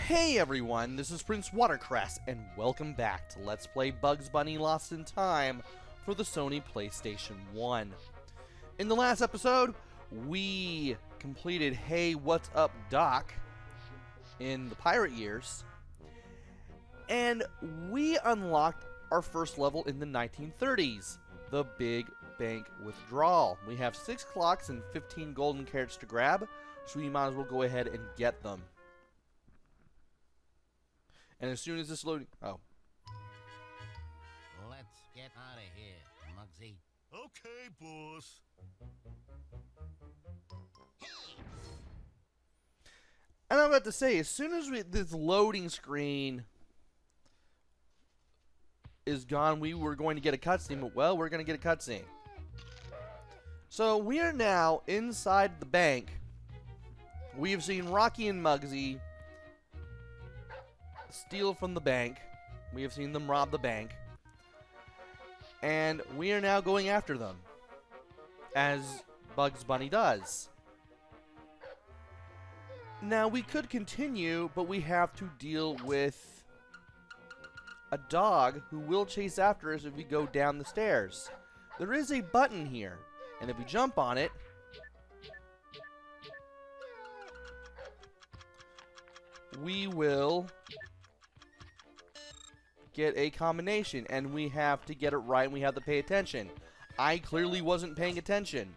Hey everyone, this is PrinceWatercress, and welcome back to Let's Play Bugs Bunny Lost in Time for the Sony PlayStation 1. In the last episode, we completed Hey What's Up Doc in the pirate years, and we unlocked our first level in the 1930s, the Big Bank Withdrawal. We have 6 clocks and 15 golden carrots to grab, so we might as well go ahead and get them. And as soon as this loading... Oh. Let's get out of here, Muggsy. Okay, boss. And I'm about to say, as soon as this loading screen is gone, we were going to get a cutscene, but well, we're going to get a cutscene. So we are now inside the bank. We have seen Rocky and Muggsy steal from the bank. We have seen them rob the bank. And we are now going after them, as Bugs Bunny does. Now, we could continue, but we have to deal with a dog who will chase after us if we go down the stairs. There is a button here, and if we jump on it, we will get a combination, and we have to get it right, and we have to pay attention. I clearly wasn't paying attention.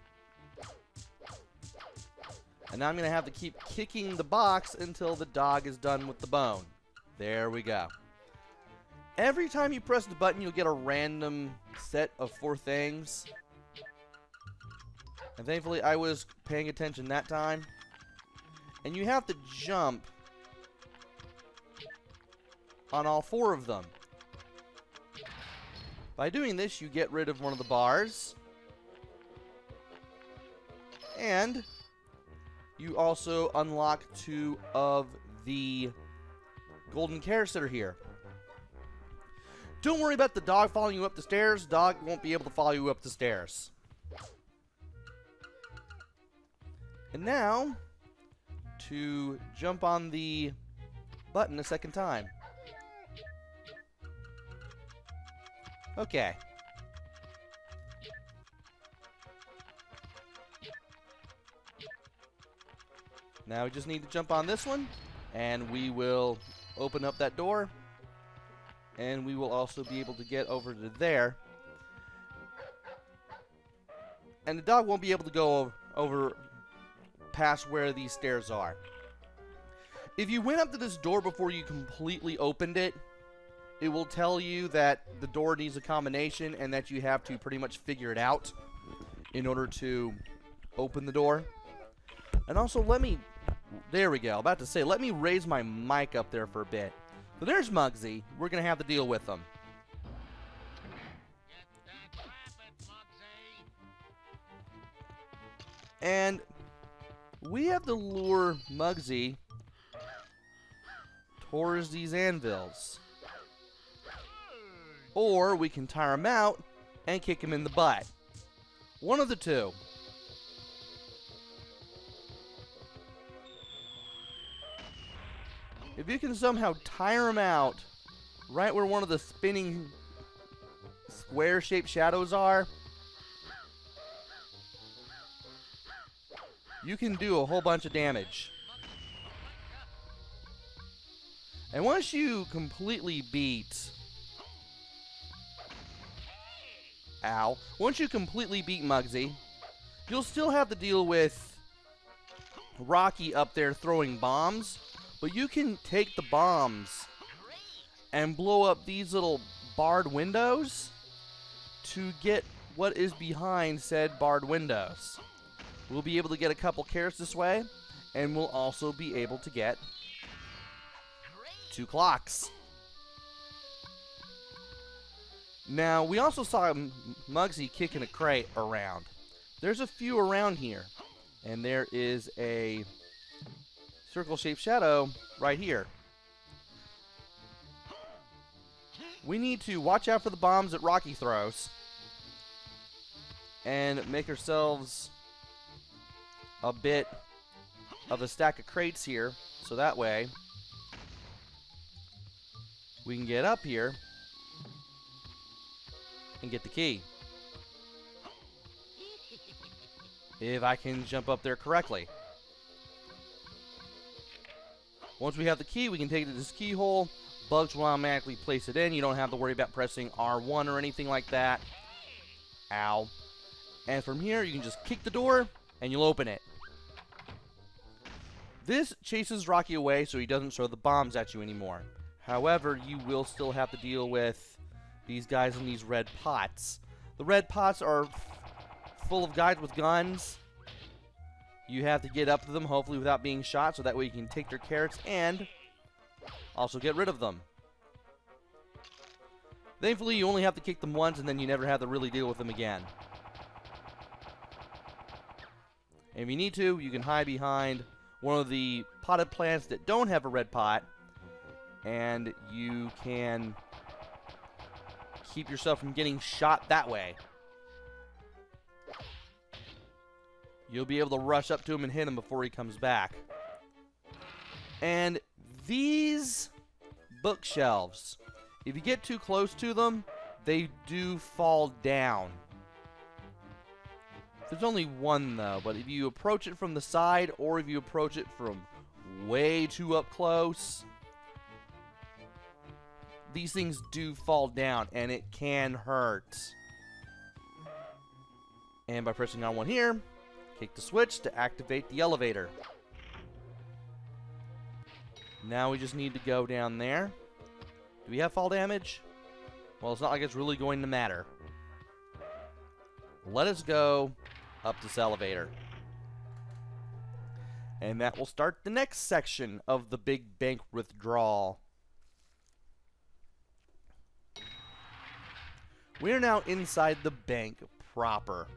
And now I'm going to have to keep kicking the box until the dog is done with the bone. There we go. Every time you press the button, you'll get a random set of 4 things. And thankfully, I was paying attention that time. And you have to jump on all 4 of them. By doing this, you get rid of one of the bars. And you also unlock 2 of the golden carrots that are here. Don't worry about the dog following you up the stairs. Dog won't be able to follow you up the stairs. And now, to jump on the button a second time. Okay. Now we just need to jump on this one, and we will open up that door, and we will also be able to get over to there. And the dog won't be able to go over past where these stairs are. If you went up to this door before you completely opened it, it will tell you that the door needs a combination and that you have to pretty much figure it out in order to open the door. And also, there we go, about to say, let me raise my mic up there for a bit. So there's Muggsy. We're going to have to deal with him. And we have to lure Muggsy towards these anvils. Or we can tire him out and kick him in the butt. One of the two. If you can somehow tire him out right where one of the spinning square-shaped shadows are, you can do a whole bunch of damage. And once you completely beat... Ow. Once you completely beat Muggsy, you'll still have to deal with Rocky up there throwing bombs, but you can take the bombs and blow up these little barred windows to get what is behind said barred windows. We'll be able to get a couple carrots this way, and we'll also be able to get 2 clocks. Now, we also saw Muggsy kicking a crate around. There's a few around here. And there is a circle-shaped shadow right here. We need to watch out for the bombs that Rocky throws. And make ourselves a bit of a stack of crates here. So that way, we can get up here and get the key. If I can jump up there correctly. Once we have the key, we can take it to this keyhole. Bugs will automatically place it in. You don't have to worry about pressing R1 or anything like that. Ow. And from here, you can just kick the door, and you'll open it. This chases Rocky away so he doesn't throw the bombs at you anymore. However, you will still have to deal with these guys in these red pots. The red pots are full of guys with guns. You have to get up to them, hopefully without being shot, so that way you can take their carrots and also get rid of them. Thankfully, you only have to kick them once, and then you never have to really deal with them again. And if you need to, you can hide behind one of the potted plants that don't have a red pot, and you can keep yourself from getting shot that way. You'll be able to rush up to him and hit him before he comes back. And these bookshelves, if you get too close to them, they do fall down. There's only one though, but if you approach it from the side or if you approach it from way too up close, these things do fall down and it can hurt. And by pressing on one here, kick the switch to activate the elevator. Now we just need to go down there. Do we have fall damage? Well, it's not like it's really going to matter. Let us go up this elevator. And that will start the next section of the big bank withdrawal. We are now inside the bank proper.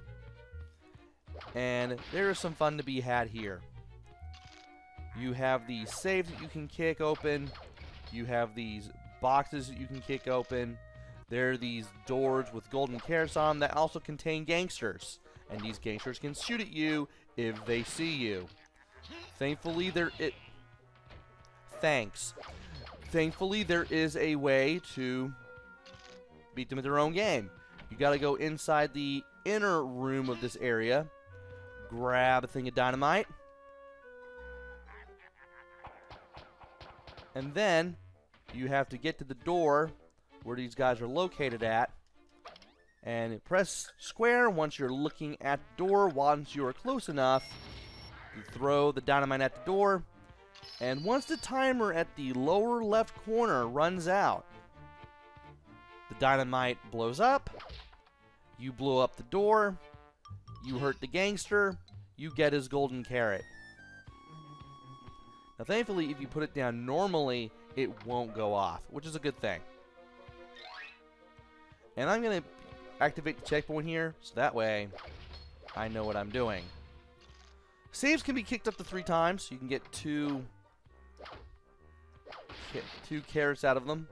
And there is some fun to be had here. You have these safes that you can kick open. You have these boxes that you can kick open. There are these doors with golden carrots on them that also contain gangsters. And these gangsters can shoot at you if they see you. Thankfully, there is a way to beat them at their own game. You gotta go inside the inner room of this area. Grab a thing of dynamite. And then you have to get to the door where these guys are located at. And press square once you're looking at the door. Once you are close enough, you throw the dynamite at the door. And once the timer at the lower left corner runs out, the dynamite blows up. You blow up the door. You hurt the gangster, you get his golden carrot. Now thankfully, if you put it down normally, it won't go off, which is a good thing. And I'm going to activate the checkpoint here, so that way I know what I'm doing. Saves can be kicked up to 3 times. You can get two carrots out of them,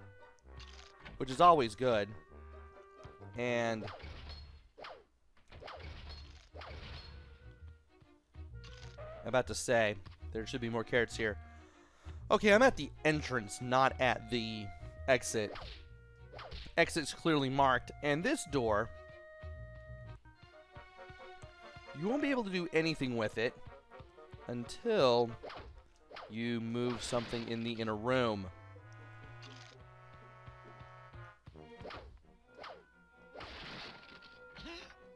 which is always good. And I'm about to say, there should be more carrots here. Okay, I'm at the entrance, not at the exit. Exit's clearly marked, and this door, you won't be able to do anything with it until you move something in the inner room.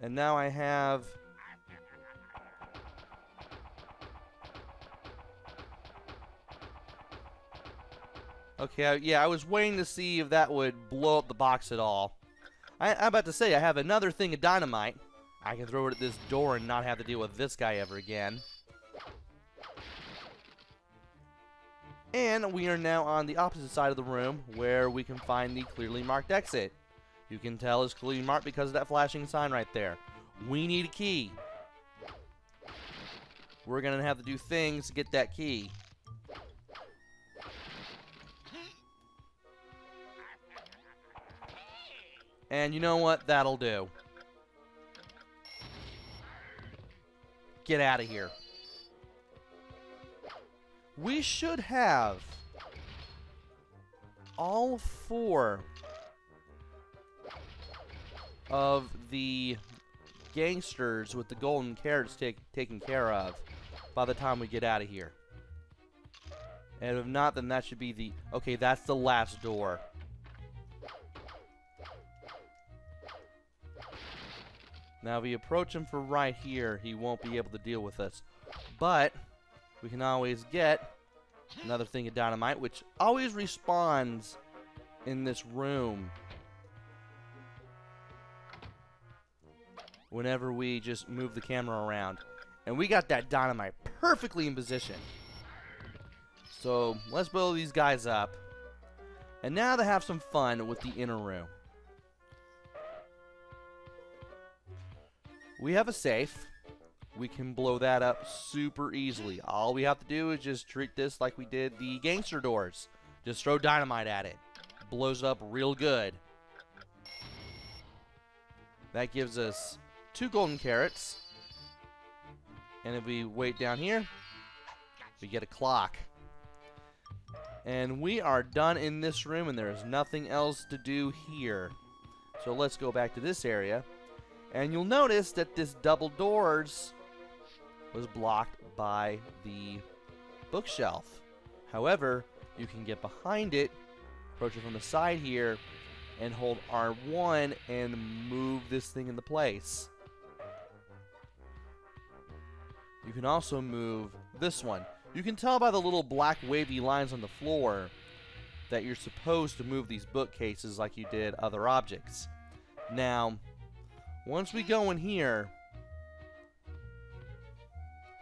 And now I have okay, yeah, I was waiting to see if that would blow up the box at all. I'm about to say, I have another thing of dynamite. I can throw it at this door and not have to deal with this guy ever again. And we are now on the opposite side of the room where we can find the clearly marked exit. You can tell it's clearly marked because of that flashing sign right there. We need a key. We're going to have to do things to get that key. And you know what? That'll do. Get out of here. We should have all 4 of the gangsters with the golden carrots taken care of by the time we get out of here. And if not, then that should be the... Okay, that's the last door. Now, if we approach him from right here, he won't be able to deal with us. But we can always get another thing of dynamite, which always respawns in this room whenever we just move the camera around. And we got that dynamite perfectly in position. So let's blow these guys up. And now to have some fun with the inner room. We have a safe. We can blow that up super easily. All we have to do is just treat this like we did the gangster doors. Just throw dynamite at it. Blows up real good. That gives us 2 golden carrots. And if we wait down here, we get a clock. And we are done in this room, and there is nothing else to do here. So let's go back to this area. And you'll notice that this double doors was blocked by the bookshelf. However, you can get behind it, approach it from the side here, and hold R1 and move this thing into place. You can also move this one. You can tell by the little black wavy lines on the floor that you're supposed to move these bookcases like you did other objects. Now, once we go in here,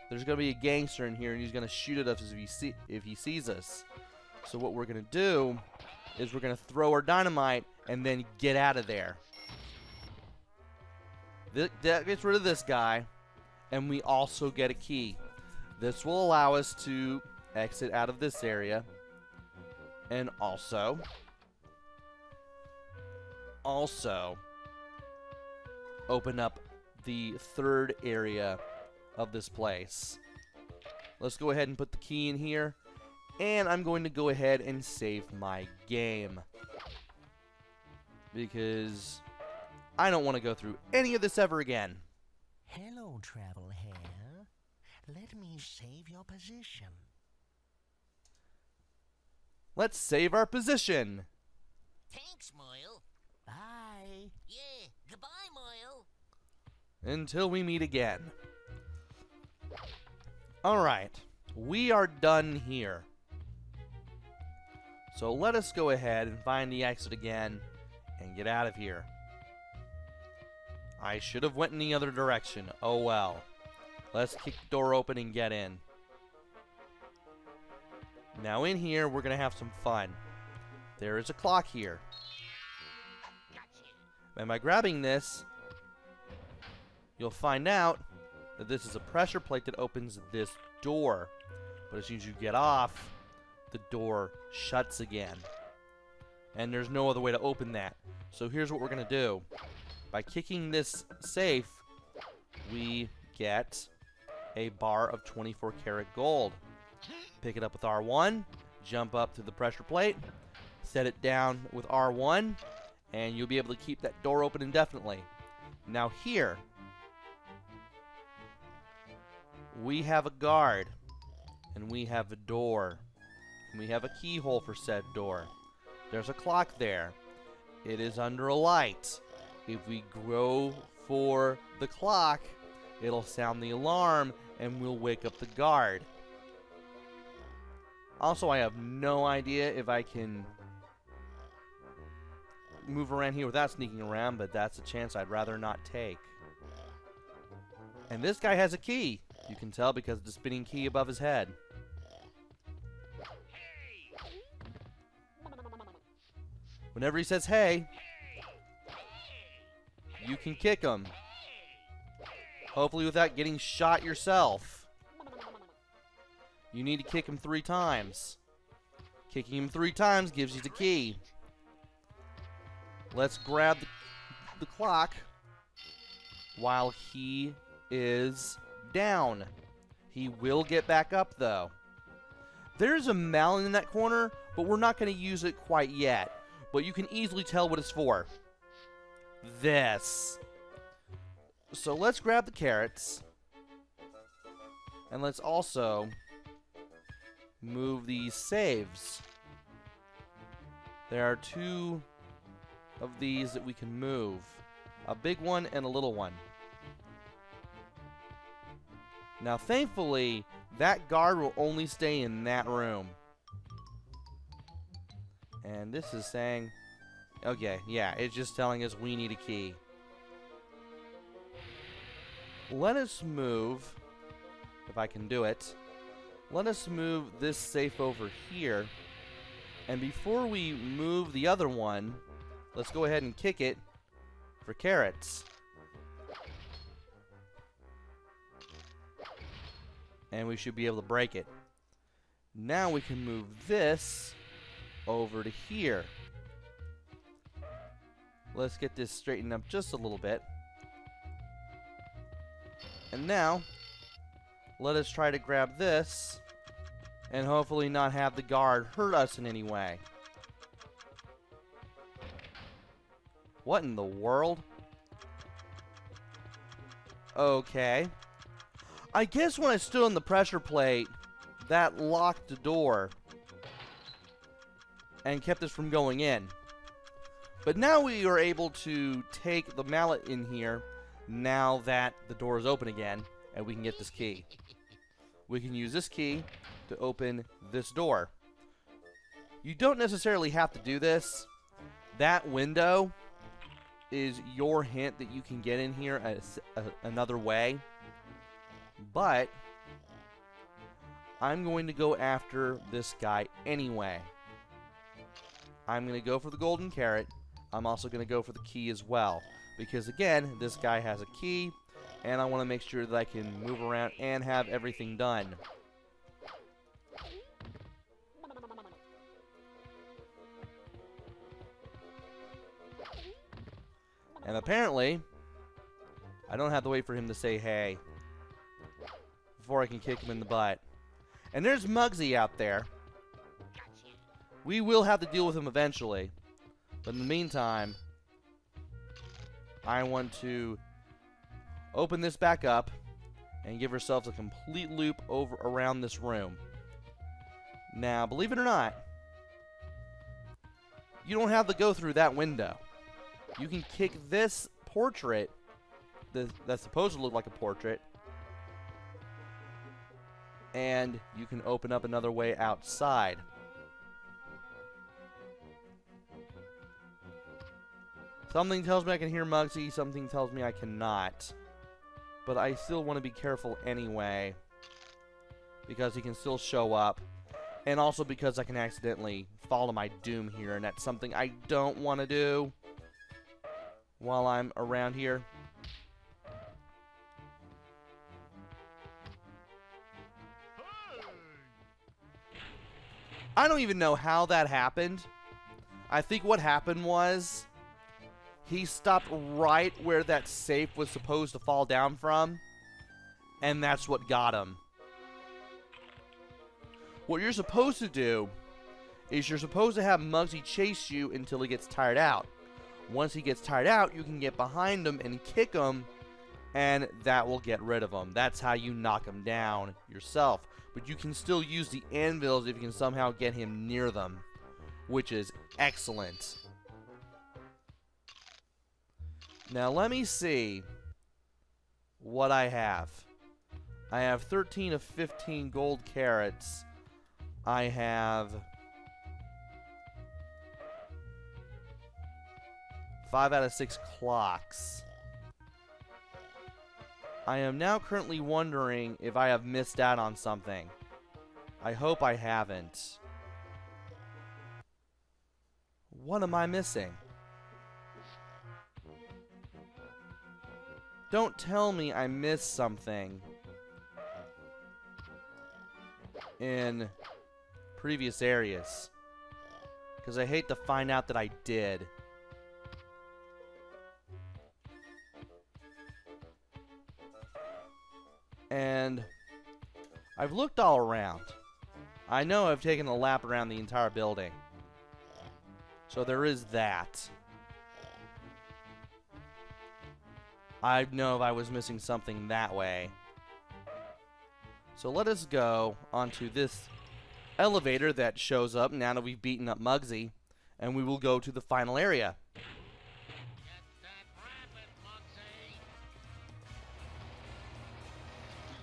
there's going to be a gangster in here, and he's going to shoot at us if he sees us. So what we're going to do is we're going to throw our dynamite and then get out of there. That gets rid of this guy, and we also get a key. This will allow us to exit out of this area, and also open up the 3rd area of this place. Let's go ahead and put the key in here, and I'm going to go ahead and save my game because I don't want to go through any of this ever again. Hello, travel hair. Let me save your position. Let's save our position. Thanks, Moyle. Bye. Yeah, goodbye, Moyle. Until we meet again. Alright, we are done here. So let us go ahead and find the exit again and get out of here. I should have went in the other direction. Oh well. Let's kick the door open and get in. Now in here, we're going to have some fun. There is a clock here. And by grabbing this, you'll find out that this is a pressure plate that opens this door. But as soon as you get off, the door shuts again. And there's no other way to open that. So here's what we're going to do. By kicking this safe, we get a bar of 24 karat gold. Pick it up with R1, jump up to the pressure plate, set it down with R1, and you'll be able to keep that door open indefinitely. Now here, we have a guard, and we have a door, and we have a keyhole for said door. There's a clock there. It is under a light. If we go for the clock, it'll sound the alarm, and we'll wake up the guard. Also, I have no idea if I can move around here without sneaking around, but that's a chance I'd rather not take. And this guy has a key. You can tell because of the spinning key above his head. Whenever he says, hey, you can kick him. Hopefully without getting shot yourself. You need to kick him 3 times. Kicking him 3 times gives you the key. Let's grab the clock while he is down. He will get back up, though. There's a melon in that corner, but we're not going to use it quite yet. But you can easily tell what it's for. This. So let's grab the carrots. And let's also move these saves. There are 2 of these that we can move. A big one and a little one. Now thankfully, that guard will only stay in that room. And this is saying, okay, yeah, it's just telling us we need a key. Let us move, if I can do it, let us move this safe over here. And before we move the other one, let's go ahead and kick it for carrots. And we should be able to break it. Now we can move this over to here. Let's get this straightened up just a little bit. And now, let us try to grab this and hopefully not have the guard hurt us in any way. What in the world? Okay. I guess when I stood on the pressure plate, that locked the door and kept us from going in. But now we are able to take the mallet in here now that the door is open again and we can get this key. We can use this key to open this door. You don't necessarily have to do this. That window is your hint that you can get in here another way. But I'm going to go after this guy anyway. I'm going to go for the golden carrot. I'm also going to go for the key as well. Because again, this guy has a key. And I want to make sure that I can move around and have everything done. And apparently, I don't have to wait for him to say hey before I can kick him in the butt. And there's Muggsy out there. We will have to deal with him eventually. But in the meantime, I want to open this back up and give ourselves a complete loop over around this room. Now, believe it or not, you don't have to go through that window. You can kick this portrait that's supposed to look like a portrait, and you can open up another way outside. Something tells me I can hear Muggsy, something tells me I cannot. But I still want to be careful anyway, because he can still show up, and also because I can accidentally fall to my doom here, and that's something I don't want to do while I'm around here. I don't even know how that happened. I think what happened was he stopped right where that safe was supposed to fall down from, and that's what got him. What you're supposed to do is you're supposed to have Muggsy chase you until he gets tired out. Once he gets tired out, you can get behind him and kick him, and that will get rid of him. That's how you knock him down yourself. But you can still use the anvils if you can somehow get him near them, which is excellent. Now let me see what I have. I have 13 of 15 gold carrots. I have 5 out of 6 clocks. I am now currently wondering if I have missed out on something. I hope I haven't. What am I missing? Don't tell me I missed something in previous areas, because I hate to find out that I did. And I've looked all around. I know I've taken a lap around the entire building. So there is that. I know if I was missing something that way. So let us go onto this elevator that shows up now that we've beaten up Muggsy, and we will go to the final area.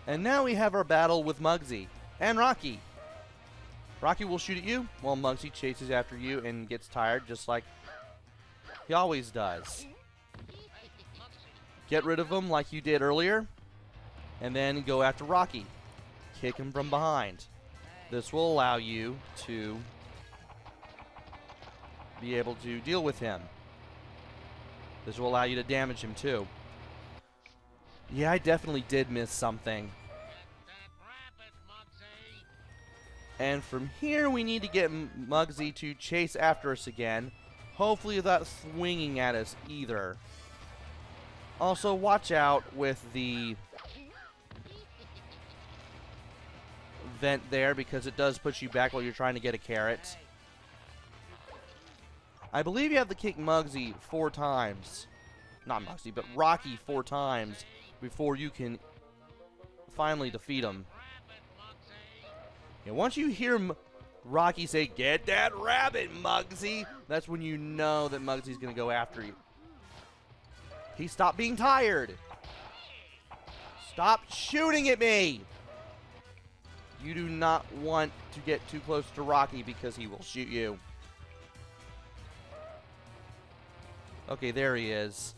And now we have our battle with Muggsy and Rocky. Rocky will shoot at you while Muggsy chases after you and gets tired just like he always does. Get rid of him like you did earlier, and then go after Rocky. Kick him from behind. This will allow you to be able to deal with him. This will allow you to damage him too. Yeah, I definitely did miss something. And from here, we need to get Muggsy to chase after us again. Hopefully without swinging at us either. Also, watch out with the vent there because it does push you back while you're trying to get a carrot. I believe you have to kick Muggsy 4 times. Not Muggsy, but Rocky 4 times before you can finally defeat him. And once you hear Rocky say, "Get that rabbit, Muggsy," that's when you know that Muggsy's going to go after you. He stopped being tired. Stop shooting at me. You do not want to get too close to Rocky because he will shoot you. Okay, there he is.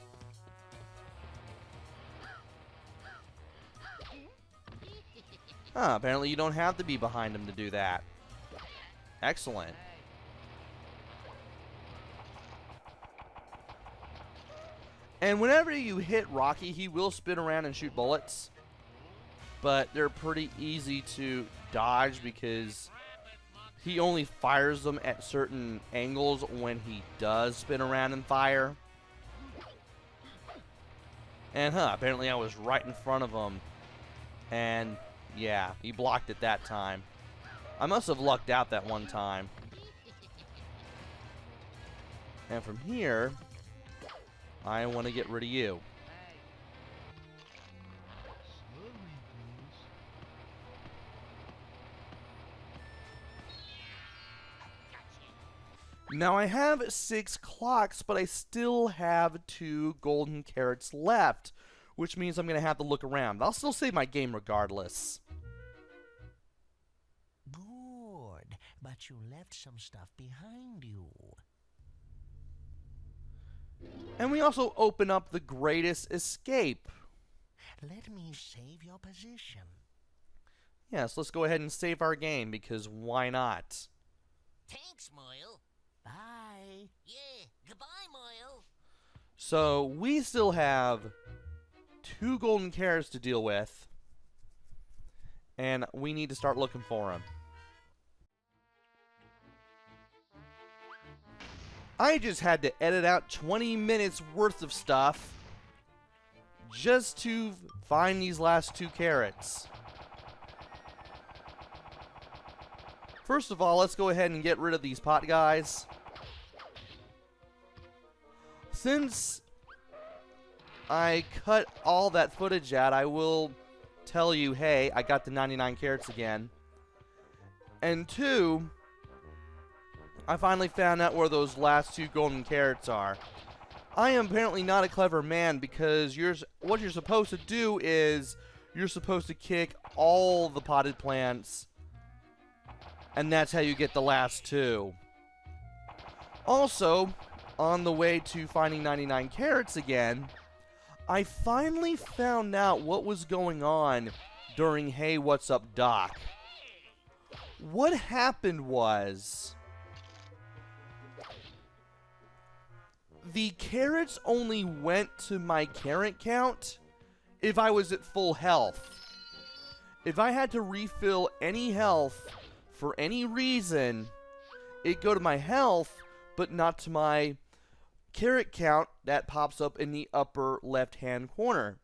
Apparently you don't have to be behind him to do that. Excellent. And whenever you hit Rocky, he will spin around and shoot bullets. But they're pretty easy to dodge because he only fires them at certain angles when he does spin around and fire. And apparently I was right in front of him. And yeah, he blocked it that time. I must have lucked out that one time. And from here, I want to get rid of you. Now I have 6 clocks, but I still have 2 golden carrots left, which means I'm going to have to look around. I'll still save my game regardless. Good, but you left some stuff behind you. And we also open up the greatest escape. Let me save your position. Yes, let's go ahead and save our game, because why not? Thanks, Moyle. Bye. Yeah, goodbye, Moyle. So, we still have 2 golden carrots to deal with, and we need to start looking for them. I just had to edit out 20 minutes worth of stuff just to find these last 2 carrots. First of all, let's go ahead and get rid of these pot guys. Since I cut all that footage out, I will tell you, hey, I got the 99 carrots again. And 2, I finally found out where those last 2 golden carrots are. I am apparently not a clever man because what you're supposed to do is you're supposed to kick all the potted plants, and that's how you get the last 2. Also, on the way to finding 99 carrots again, I finally found out what was going on during Hey What's Up Doc. What happened was the carrots only went to my carrot count if I was at full health. If I had to refill any health for any reason, it'd go to my health, but not to my carrot count that pops up in the upper left-hand corner.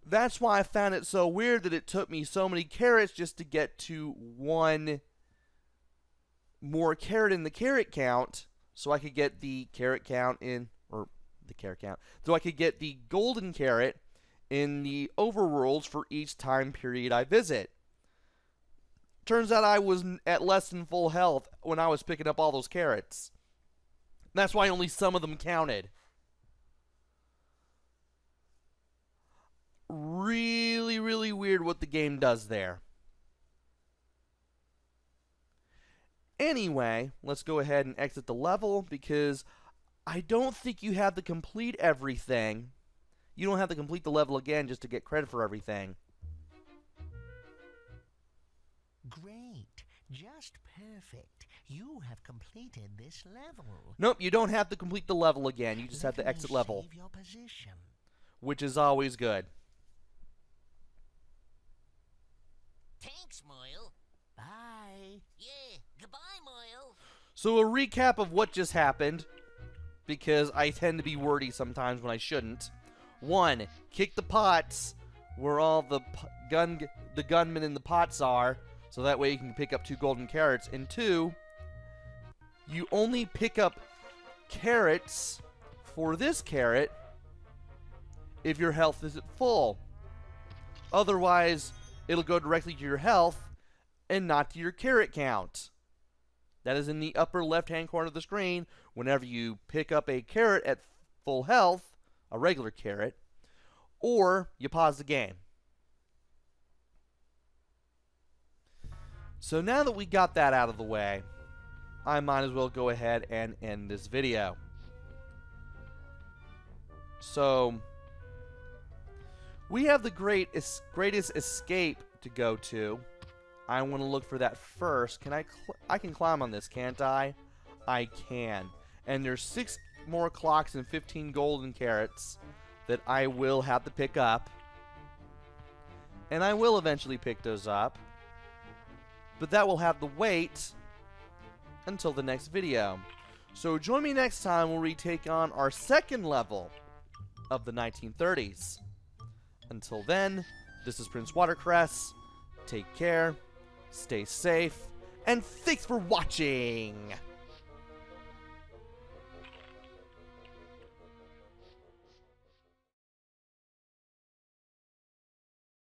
That's why I found it so weird that it took me so many carrots just to get to 1 more carrot in the carrot count, so I could get the carrot count in, or the carrot count, so I could get the golden carrot in the overworlds for each time period I visit. Turns out I was at less than full health when I was picking up all those carrots. That's why only some of them counted. Really, really weird what the game does there. Anyway, let's go ahead and exit the level because I don't think you have to complete everything. You don't have to complete the level again just to get credit for everything. Great. Just perfect. You have completed this level. Nope, you don't have to complete the level again. You just have to Let me exit level, save your position. which is always good. Thanks, Moyle. Bye. Yeah, goodbye, Moyle. So a recap of what just happened, because I tend to be wordy sometimes when I shouldn't. 1, kick the pots where all the gunmen in the pots are, so that way you can pick up 2 golden carrots. And 2, you only pick up carrots for this carrot if your health is at full. Otherwise, it'll go directly to your health and not to your carrot count. That is in the upper left-hand corner of the screen. Whenever you pick up a carrot at full health, a regular carrot, or you pause the game. So now that we got that out of the way, I might as well go ahead and end this video. So, we have the greatest escape to go to. I want to look for that first. I can climb on this, can't I? I can. And there's 6 more clocks and 15 golden carrots that I will have to pick up. And I will eventually pick those up. But that will have to wait until the next video. So join me next time when we take on our second level of the 1930s. Until then, this is PrinceWatercress. Take care, stay safe, and thanks for watching!